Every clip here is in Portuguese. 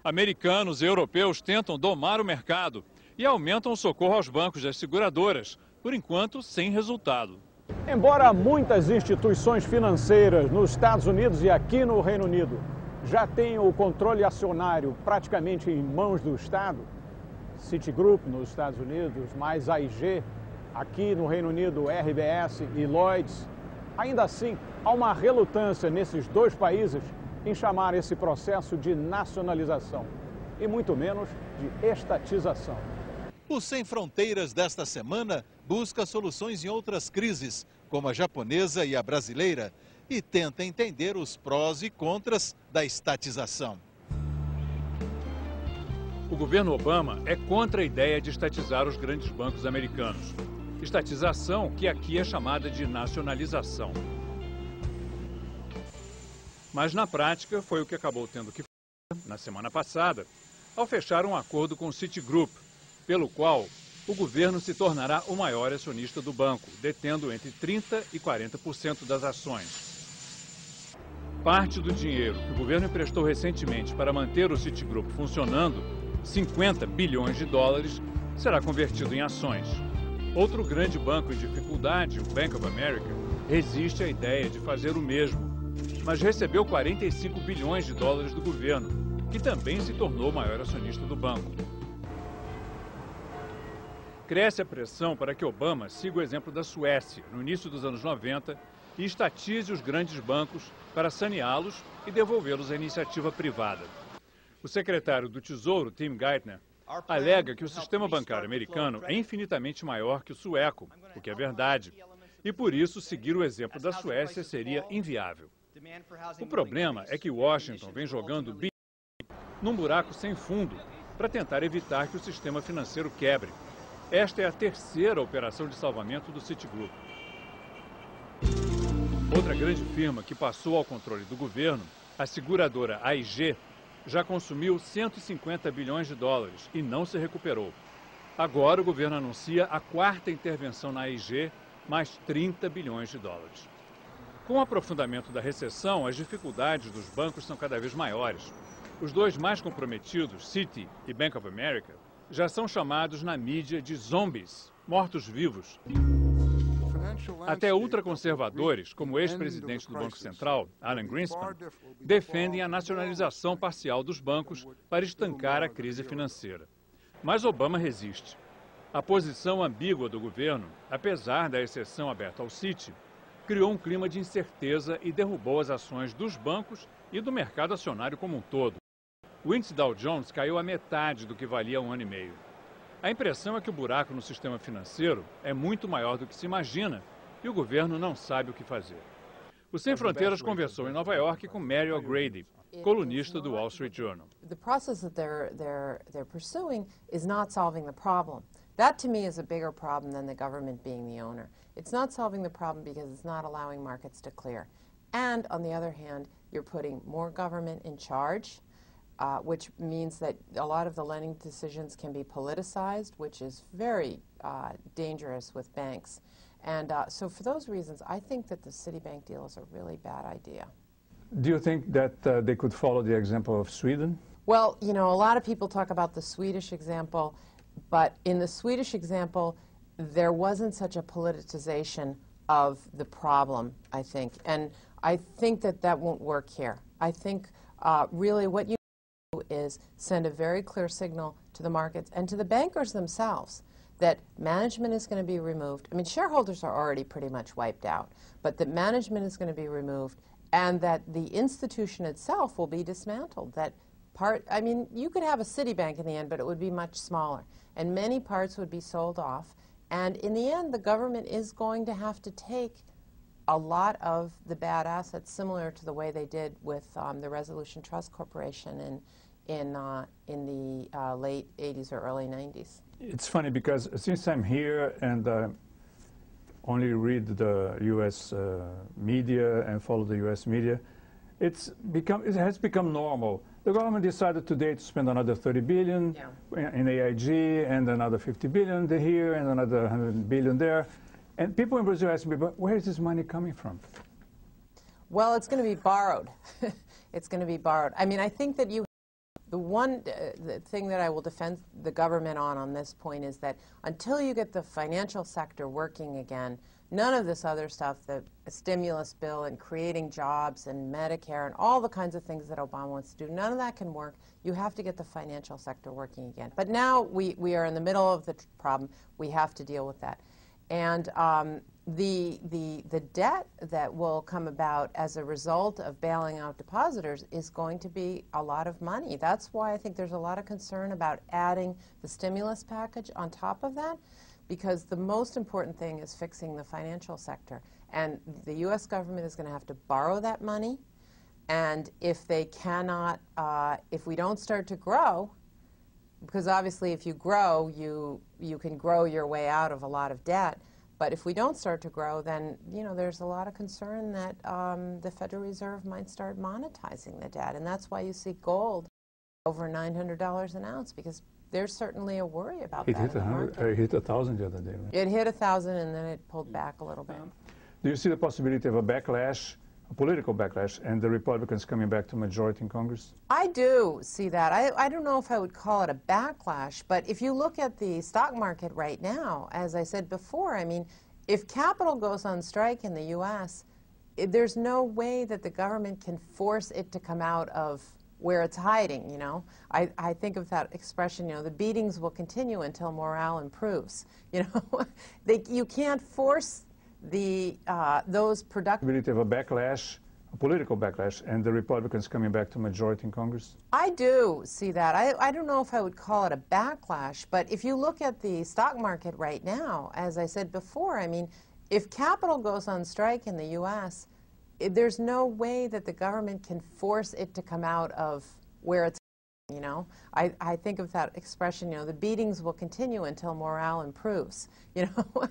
Americanos e europeus tentam domar o mercado e aumentam o socorro aos bancos e às seguradoras, por enquanto sem resultado. Embora muitas instituições financeiras nos Estados Unidos e aqui no Reino Unido já tenham o controle acionário praticamente em mãos do Estado, Citigroup nos Estados Unidos, mais AIG, aqui no Reino Unido, RBS e Lloyds, ainda assim há uma relutância nesses dois países em chamar esse processo de nacionalização e muito menos de estatização. O Sem Fronteiras desta semana busca soluções em outras crises, como a japonesa e a brasileira, e tenta entender os prós e contras da estatização. O governo Obama é contra a ideia de estatizar os grandes bancos americanos. Estatização que aqui é chamada de nacionalização. Mas na prática foi o que acabou tendo que fazer na semana passada, ao fechar um acordo com o Citigroup, pelo qual o governo se tornará o maior acionista do banco, detendo entre 30% e 40% das ações. Parte do dinheiro que o governo emprestou recentemente para manter o Citigroup funcionando, 50 bilhões de dólares, será convertido em ações. Outro grande banco em dificuldade, o Bank of America, resiste à ideia de fazer o mesmo, mas recebeu 45 bilhões de dólares do governo, que também se tornou o maior acionista do banco. Cresce a pressão para que Obama siga o exemplo da Suécia, no início dos anos 90, e estatize os grandes bancos para saneá-los e devolvê-los à iniciativa privada. O secretário do Tesouro, Tim Geithner, alega que o sistema bancário americano é infinitamente maior que o sueco, o que é verdade, e por isso seguir o exemplo da Suécia seria inviável. O problema é que Washington vem jogando bilhões num buraco sem fundo para tentar evitar que o sistema financeiro quebre. Esta é a terceira operação de salvamento do Citigroup. Outra grande firma que passou ao controle do governo, a seguradora AIG, já consumiu 150 bilhões de dólares e não se recuperou. Agora o governo anuncia a quarta intervenção na AIG, mais 30 bilhões de dólares. Com o aprofundamento da recessão, as dificuldades dos bancos são cada vez maiores. Os dois mais comprometidos, Citi e Bank of America, já são chamados na mídia de zombies, mortos-vivos. Até ultraconservadores, como o ex-presidente do Banco Central, Alan Greenspan, defendem a nacionalização parcial dos bancos para estancar a crise financeira. Mas Obama resiste. A posição ambígua do governo, apesar da exceção aberta ao Citi, criou um clima de incerteza e derrubou as ações dos bancos e do mercado acionário como um todo. O índice Dow Jones caiu a metade do que valia há um ano e meio. A impressão é que o buraco no sistema financeiro é muito maior do que se imagina e o governo não sabe o que fazer. O Sem Fronteiras conversou em Nova York com Mary O'Grady, colunista do Wall Street Journal. The process that they're pursuing is not solving the problem. That to me is a bigger problem than the government being the owner. It's not solving the problem because it's not allowing markets to clear. And on the other hand, you're putting more government in charge, which means that a lot of the lending decisions can be politicized, which is very dangerous with banks. And so for those reasons, I think that the Citibank deal is a really bad idea. Do you think that they could follow the example of Sweden? Well, you know, a lot of people talk about the Swedish example, but in the Swedish example, there wasn't such a politicization of the problem, I think. And I think that that won't work here. I think really what you do is send a very clear signal to the markets and to the bankers themselves that management is going to be removed. I mean, shareholders are already pretty much wiped out, but that management is going to be removed and that the institution itself will be dismantled. That I mean, you could have a Citibank in the end, but it would be much smaller. And many parts would be sold off. And in the end, the government is going to have to take a lot of the bad assets, similar to the way they did with the Resolution Trust Corporation in the late 80s or early 90s. It's funny because since I'm here and only read the U.S. Media and follow the U.S. media, it has become normal. The government decided today to spend another 30 billion in AIG and another 50 billion here and another 100 billion there. And people in Brazil ask me, but where is this money coming from? Well, it's going to be borrowed. It's going to be borrowed. I mean, I think that The thing that I will defend the government on this point is that until you get the financial sector working again, none of this other stuff, the stimulus bill and creating jobs and Medicare and all the kinds of things that Obama wants to do, none of that can work. You have to get the financial sector working again. But now we are in the middle of the problem. We have to deal with that. And the debt that will come about as a result of bailing out depositors is going to be a lot of money. That's why I think there's a lot of concern about adding the stimulus package on top of that, because the most important thing is fixing the financial sector. And the U.S. government is going to have to borrow that money. And if they cannot, if we don't start to grow, because obviously if you grow, you can grow your way out of a lot of debt. But if we don't start to grow, then, you know, there's a lot of concern that the Federal Reserve might start monetizing the debt. And that's why you see gold over $900 an ounce, because there's certainly a worry about that. It hit 1,000 the other day, right? It hit 1,000 and then it pulled back a little bit. Do you see the possibility of a backlash, a political backlash, and the Republicans coming back to majority in Congress? I do see that. I don't know if I would call it a backlash, but if you look at the stock market right now, as I said before, I mean, if capital goes on strike in the U.S., there's no way that the government can force it to come out of where it's hiding, you know. I think of that expression, you know, the beatings will continue until morale improves. You know, you can't force those productive... Possibility of a backlash, a political backlash, and the Republicans coming back to majority in Congress? I do see that. I don't know if I would call it a backlash, but if you look at the stock market right now, as I said before, I mean, if capital goes on strike in the U.S., there's no way that the government can force it to come out of where it's, you know. I think of that expression, you know, the beatings will continue until morale improves. You know,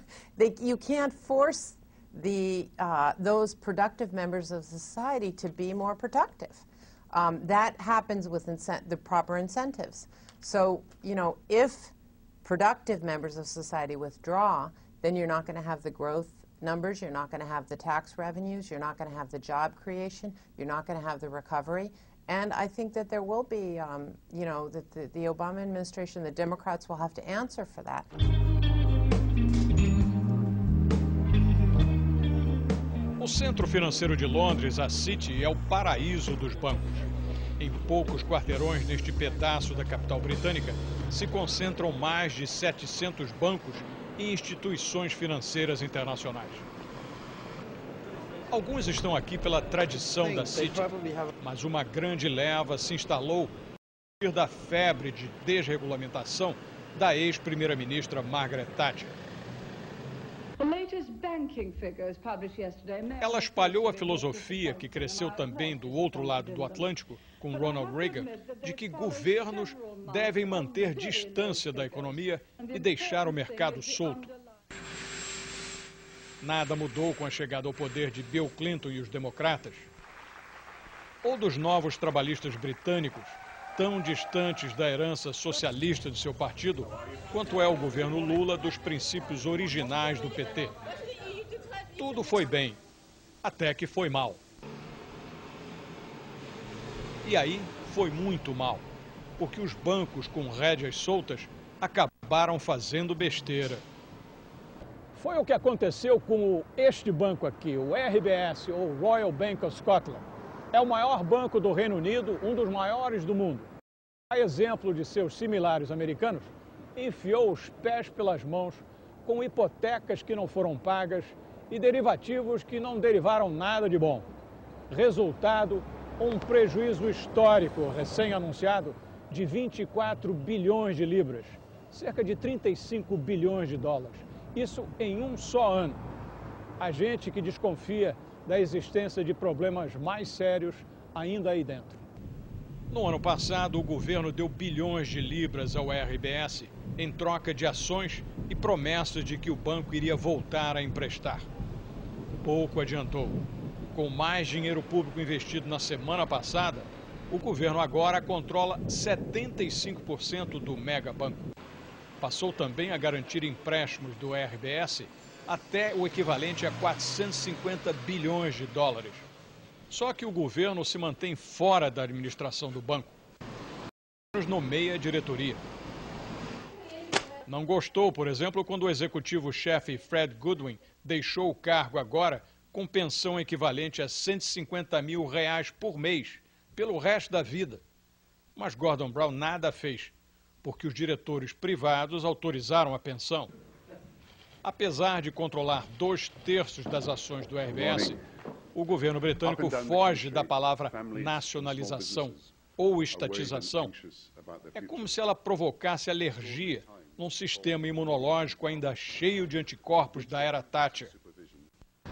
you can't force those productive members of society to be more productive. That happens with the proper incentives. So, you know, if productive members of society withdraw, then you're not going to have the growth numbers, you're not going to have the tax revenues, you're not going to have the job creation, you're not going to have the recovery. And I think that there will be, you know, that the Obama administration, the Democrats will have to answer for that. O centro financeiro de Londres, a City, é o paraíso dos bancos. Em poucos quarteirões neste pedaço da capital britânica, se concentram mais de 700 bancos e instituições financeiras internacionais. Alguns estão aqui pela tradição da City, mas uma grande leva se instalou a partir da febre de desregulamentação da ex-primeira-ministra Margaret Thatcher. Ela espalhou a filosofia que cresceu também do outro lado do Atlântico, com Ronald Reagan, de que governos devem manter distância da economia e deixar o mercado solto. Nada mudou com a chegada ao poder de Bill Clinton e os democratas, ou dos novos trabalhistas britânicos, tão distantes da herança socialista de seu partido, quanto é o governo Lula dos princípios originais do PT. Tudo foi bem, até que foi mal. E aí foi muito mal, porque os bancos com rédeas soltas acabaram fazendo besteira. Foi o que aconteceu com este banco aqui, o RBS, ou Royal Bank of Scotland. É o maior banco do Reino Unido, um dos maiores do mundo. A exemplo de seus similares americanos, enfiou os pés pelas mãos com hipotecas que não foram pagas e derivativos que não derivaram nada de bom. Resultado, um prejuízo histórico recém-anunciado de 24 bilhões de libras, cerca de 35 bilhões de dólares. Isso em um só ano. Há gente que desconfia da existência de problemas mais sérios ainda aí dentro. No ano passado, o governo deu bilhões de libras ao RBS em troca de ações e promessas de que o banco iria voltar a emprestar. Pouco adiantou. Com mais dinheiro público investido na semana passada, o governo agora controla 75% do megabanco. Passou também a garantir empréstimos do RBS até o equivalente a 450 bilhões de dólares. Só que o governo se mantém fora da administração do banco. nomeia a diretoria. Não gostou, por exemplo, quando o executivo-chefe Fred Goodwin deixou o cargo agora com pensão equivalente a R$150 mil por mês, pelo resto da vida. Mas Gordon Brown nada fez, porque os diretores privados autorizaram a pensão. Apesar de controlar 2/3 das ações do RBS, o governo britânico foge da palavra nacionalização ou estatização. É como se ela provocasse alergia num sistema imunológico ainda cheio de anticorpos da era Thatcher.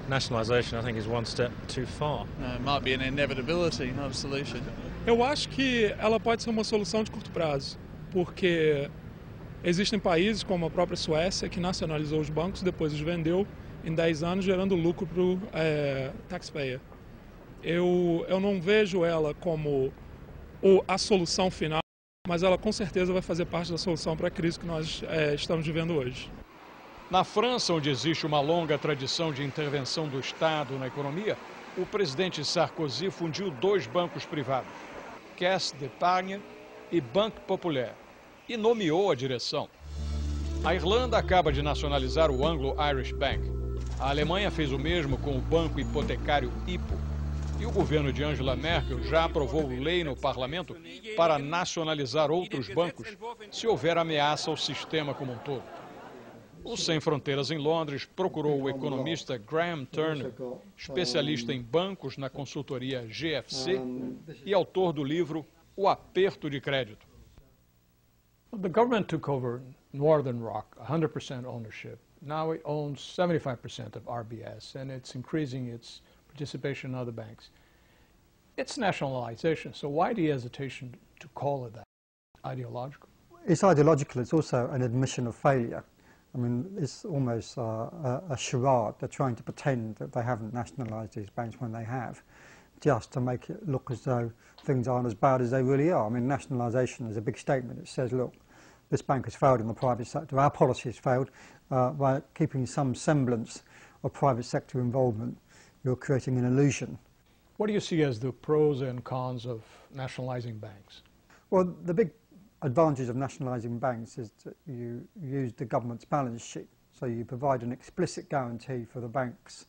Nationalisation, I think, is one step too far. It might be an inevitability, not a solution. Eu acho que ela pode ser uma solução de curto prazo, porque existem países como a própria Suécia que nacionalizou os bancos, depois os vendeu em 10 anos, gerando lucro para o taxpayer. Eu não vejo ela como a solução final, mas ela com certeza vai fazer parte da solução para a crise que nós estamos vivendo hoje. Na França, onde existe uma longa tradição de intervenção do Estado na economia, o presidente Sarkozy fundiu 2 bancos privados, Caisse d'Épargne e Banque Populaire, e nomeou a direção. A Irlanda acaba de nacionalizar o Anglo-Irish Bank. A Alemanha fez o mesmo com o banco hipotecário Hypo. E o governo de Angela Merkel já aprovou lei no parlamento para nacionalizar outros bancos se houver ameaça ao sistema como um todo. O Sem Fronteiras em Londres procurou o economista Graham Turner, especialista em bancos na consultoria GFC e autor do livro O Aperto de Crédito. The government took over Northern Rock, 100% ownership. Now it owns 75% of RBS, and it's increasing its participation in other banks. It's nationalization, so why the hesitation to call it that? Ideological? It's ideological. It's also an admission of failure. I mean, it's almost a charade. They're trying to pretend that they haven't nationalised these banks when they have, just to make it look as though things aren't as bad as they really are. I mean, nationalisation is a big statement. It says, look, this bank has failed in the private sector. Our policy has failed. By keeping some semblance of private sector involvement, you're creating an illusion. What do you see as the pros and cons of nationalising banks? Well, the big advantage of nationalising banks is that you use the government's balance sheet. So you provide an explicit guarantee for the bank's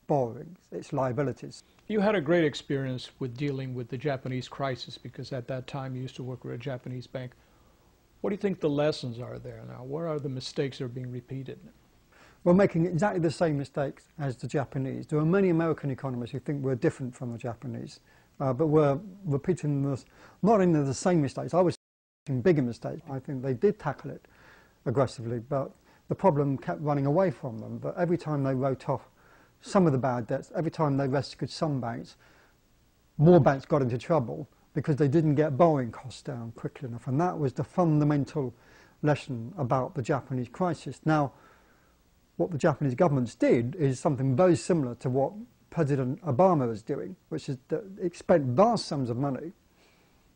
borrowings, its liabilities. You had a great experience with dealing with the Japanese crisis because at that time you used to work with a Japanese bank. What do you think the lessons are there now? What are the mistakes that are being repeated? We're making exactly the same mistakes as the Japanese. There are many American economists who think we're different from the Japanese, but we're repeating not only the same mistakes. I was making bigger mistakes. I think they did tackle it aggressively, but the problem kept running away from them. But every time they wrote off some of the bad debts, every time they rescued some banks, more banks got into trouble because they didn't get borrowing costs down quickly enough. And that was the fundamental lesson about the Japanese crisis. Now, what the Japanese governments did is something very similar to what President Obama is doing, which is that it spent vast sums of money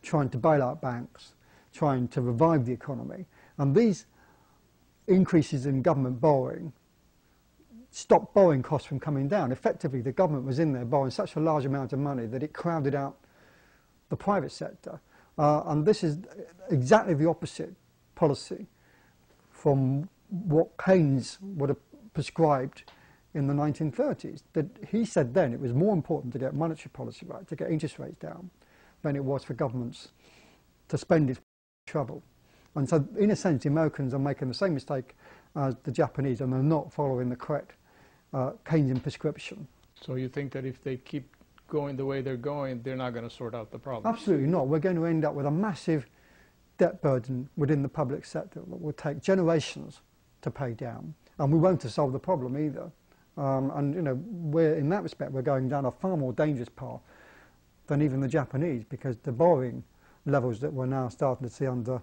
trying to bail out banks, trying to revive the economy. And these increases in government borrowing stopped borrowing costs from coming down. Effectively, the government was in there borrowing such a large amount of money that it crowded out the private sector. And this is exactly the opposite policy from what Keynes would have prescribed in the 1930s. That he said then it was more important to get monetary policy right, to get interest rates down, than it was for governments to spend its trouble. And so, in a sense, the Americans are making the same mistake as the Japanese, and they're not following the correct Keynesian prescription. So you think that if they keep going the way they're going, they're not going to sort out the problem? Absolutely not. We're going to end up with a massive debt burden within the public sector that will take generations to pay down, and we won't have solved the problem either. And you know, in that respect, we're going down a far more dangerous path than even the Japanese, because the borrowing levels that we're now starting to see under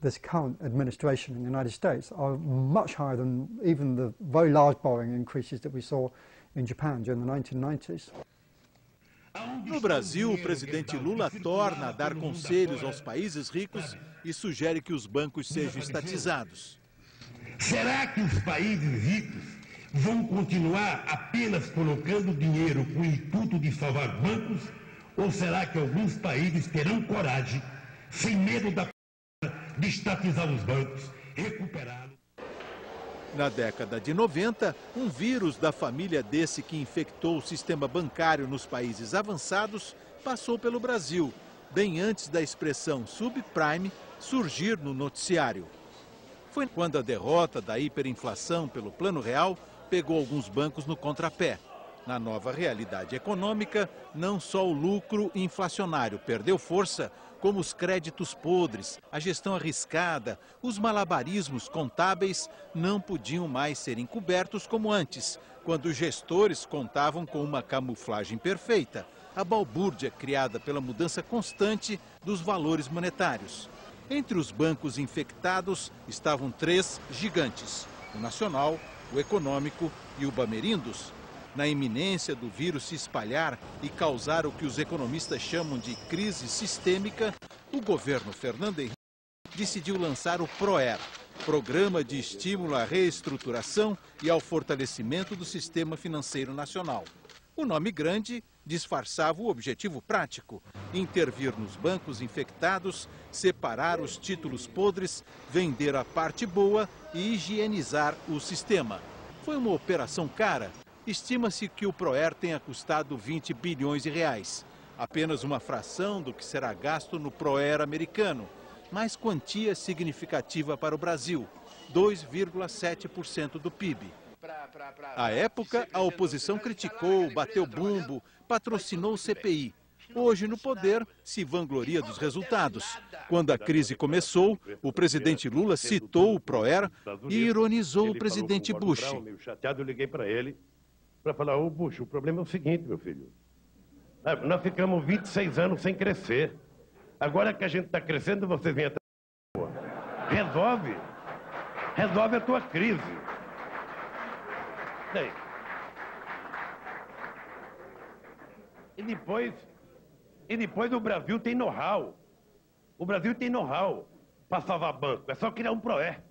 this current administration in the United States are much higher than even the very large borrowing increases that we saw in Japan during the 1990s. No Brasil, o presidente Lula torna a dar conselhos aos países ricos e sugere que os bancos sejam estatizados. Será que os países ricos vão continuar apenas colocando dinheiro com o intuito de salvar bancos? Ou será que alguns países terão coragem, sem medo da de estatizar os bancos, recuperá-los. Na década de 90, um vírus da família desse que infectou o sistema bancário nos países avançados passou pelo Brasil, bem antes da expressão subprime surgir no noticiário. Foi quando a derrota da hiperinflação pelo Plano Real pegou alguns bancos no contrapé. Na nova realidade econômica, não só o lucro inflacionário perdeu força, como os créditos podres, a gestão arriscada, os malabarismos contábeis não podiam mais ser encobertos como antes, quando os gestores contavam com uma camuflagem perfeita, a balbúrdia criada pela mudança constante dos valores monetários. Entre os bancos infectados estavam 3 gigantes: o Nacional, o Econômico e o Bamerindos. Na iminência do vírus se espalhar e causar o que os economistas chamam de crise sistêmica, o governo Fernando Henrique decidiu lançar o PROER, Programa de Estímulo à Reestruturação e ao Fortalecimento do Sistema Financeiro Nacional. O nome grande disfarçava o objetivo prático: intervir nos bancos infectados, separar os títulos podres, vender a parte boa e higienizar o sistema. Foi uma operação cara. Estima-se que o PROER tenha custado 20 bilhões de reais. Apenas uma fração do que será gasto no PROER americano, mas quantia significativa para o Brasil, 2,7% do PIB. À época, a oposição criticou, bateu bumbo, patrocinou o CPI. Hoje, no poder, se vangloria dos resultados. Quando a crise começou, o presidente Lula citou o PROER e ironizou o presidente Bush. Eu liguei para ele para falar: ô Bush, o problema é o seguinte, meu filho. Nós ficamos 26 anos sem crescer. Agora que a gente está crescendo, você vem atrás. Resolve a tua crise. Daí. E depois o Brasil tem know-how. O Brasil tem know-how para salvar banco. É só criar um PROER.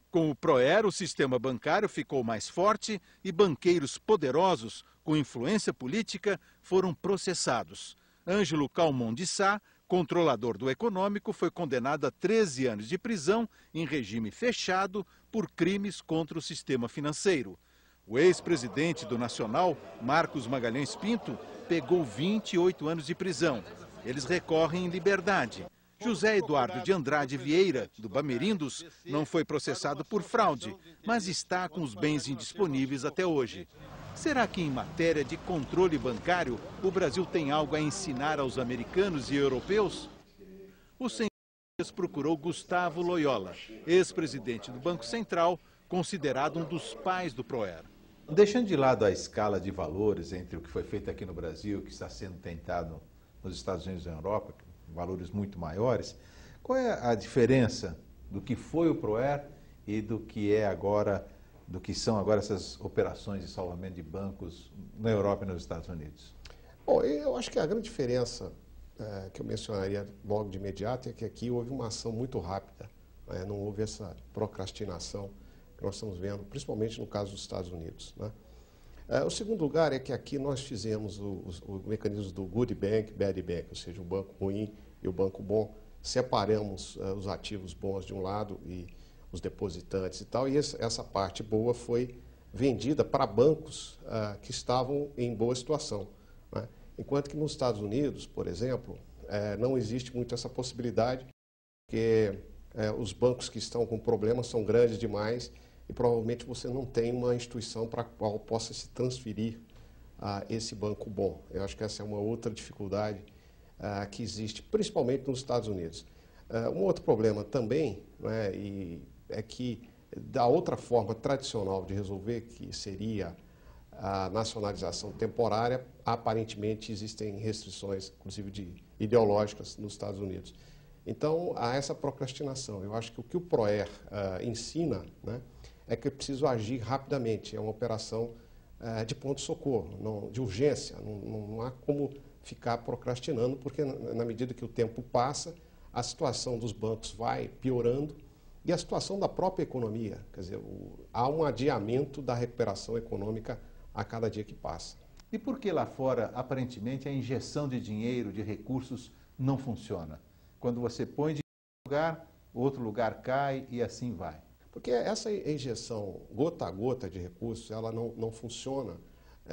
Com o PROER, o sistema bancário ficou mais forte e banqueiros poderosos, com influência política, foram processados. Ângelo Calmon de Sá, controlador do Econômico, foi condenado a 13 anos de prisão em regime fechado por crimes contra o sistema financeiro. O ex-presidente do Nacional, Marcos Magalhães Pinto, pegou 28 anos de prisão. Eles recorrem em liberdade. José Eduardo de Andrade Vieira, do Bamerindos, não foi processado por fraude, mas está com os bens indisponíveis até hoje. Será que, em matéria de controle bancário, o Brasil tem algo a ensinar aos americanos e europeus? O Sem procurou Gustavo Loyola, ex-presidente do Banco Central, considerado um dos pais do PROER. Deixando de lado a escala de valores entre o que foi feito aqui no Brasil e o que está sendo tentado nos Estados Unidos e na Europa, valores muito maiores, qual é a diferença do que foi o PROER e do que é agora, do que são agora essas operações de salvamento de bancos na Europa e nos Estados Unidos? Bom, eu acho que a grande diferença que eu mencionaria logo de imediato é que aqui houve uma ação muito rápida, né? Não houve essa procrastinação que nós estamos vendo, principalmente no caso dos Estados Unidos, né? O segundo lugar é que aqui nós fizemos o mecanismo do good bank, bad bank, ou seja, o banco ruim e o banco bom. Separamos os ativos bons de um lado e os depositantes e tal, e essa parte boa foi vendida para bancos que estavam em boa situação, né? Enquanto que nos Estados Unidos, por exemplo, não existe muito essa possibilidade, porque os bancos que estão com problemas são grandes demais e provavelmente você não tem uma instituição para a qual possa se transferir esse banco bom. Eu acho que essa é uma outra dificuldade que existe, principalmente nos Estados Unidos. Um outro problema também, né, é que da outra forma tradicional de resolver, que seria a nacionalização temporária, aparentemente existem restrições, inclusive ideológicas, nos Estados Unidos. Então, há essa procrastinação. Eu acho que o que o PROER ensina, né, é que é preciso agir rapidamente. É uma operação de pronto-socorro, de urgência. Não há como ficar procrastinando, porque na medida que o tempo passa, a situação dos bancos vai piorando e a situação da própria economia. Quer dizer, há um adiamento da recuperação econômica a cada dia que passa. E por que lá fora, aparentemente, a injeção de dinheiro, de recursos, não funciona? Quando você põe lugar, outro lugar cai e assim vai. Porque essa injeção gota a gota de recursos, ela não funciona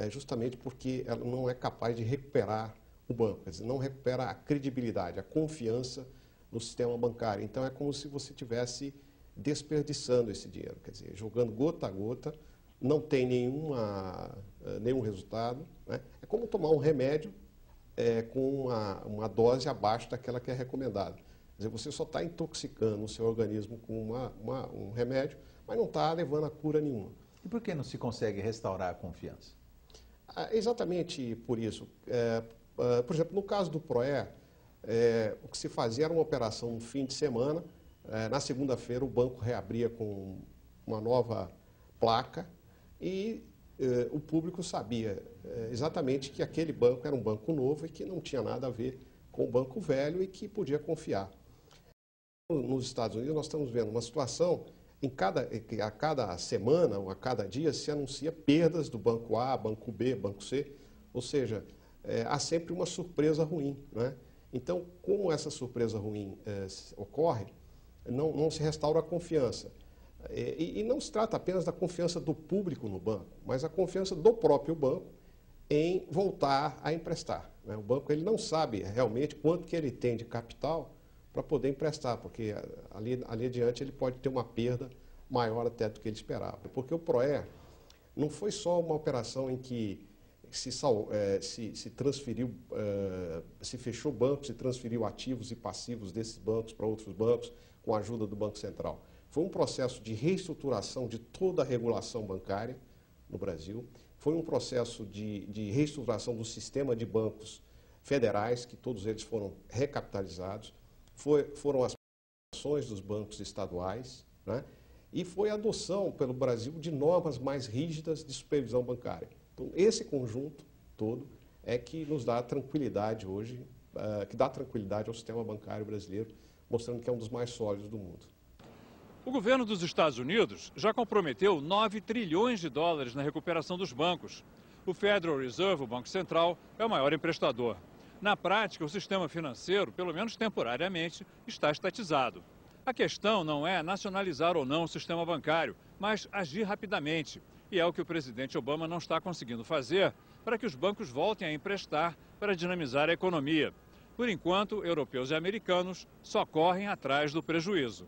justamente porque ela não é capaz de recuperar o banco, quer dizer, não recupera a credibilidade, a confiança no sistema bancário. Então é como se você estivesse desperdiçando esse dinheiro, quer dizer, jogando gota a gota, não tem nenhum resultado, né? É como tomar um remédio com uma dose abaixo daquela que é recomendada. Quer dizer, você só está intoxicando o seu organismo com um remédio, mas não está levando a cura nenhuma. E por que não se consegue restaurar a confiança? Exatamente por isso. Por exemplo, no caso do PROE, o que se fazia era uma operação no fim de semana. Na segunda-feira, o banco reabria com uma nova placa e o público sabia exatamente que aquele banco era um banco novo e que não tinha nada a ver com o banco velho e que podia confiar. Nos Estados Unidos, nós estamos vendo uma situação a cada semana ou a cada dia se anuncia perdas do banco A, banco B, banco C, ou seja, há sempre uma surpresa ruim, né? Então, como essa surpresa ruim ocorre, não se restaura a confiança. E não se trata apenas da confiança do público no banco, mas a confiança do próprio banco em voltar a emprestar, né? O banco ele não sabe realmente quanto que ele tem de capital para poder emprestar, porque ali adiante ele pode ter uma perda maior até do que ele esperava. Porque o PROE não foi só uma operação em que se transferiu, se fechou bancos, se transferiu ativos e passivos desses bancos para outros bancos com a ajuda do Banco Central. Foi um processo de reestruturação de toda a regulação bancária no Brasil. Foi um processo de reestruturação do sistema de bancos federais, que todos eles foram recapitalizados. Foram as ações dos bancos estaduais, né? E foi a adoção pelo Brasil de normas mais rígidas de supervisão bancária. Então, esse conjunto todo é que nos dá tranquilidade hoje, que dá tranquilidade ao sistema bancário brasileiro, mostrando que é um dos mais sólidos do mundo. O governo dos Estados Unidos já comprometeu 9 trilhões de dólares na recuperação dos bancos. O Federal Reserve, o Banco Central, é o maior emprestador. Na prática, o sistema financeiro, pelo menos temporariamente, está estatizado. A questão não é nacionalizar ou não o sistema bancário, mas agir rapidamente. E é o que o presidente Obama não está conseguindo fazer para que os bancos voltem a emprestar para dinamizar a economia. Por enquanto, europeus e americanos só correm atrás do prejuízo.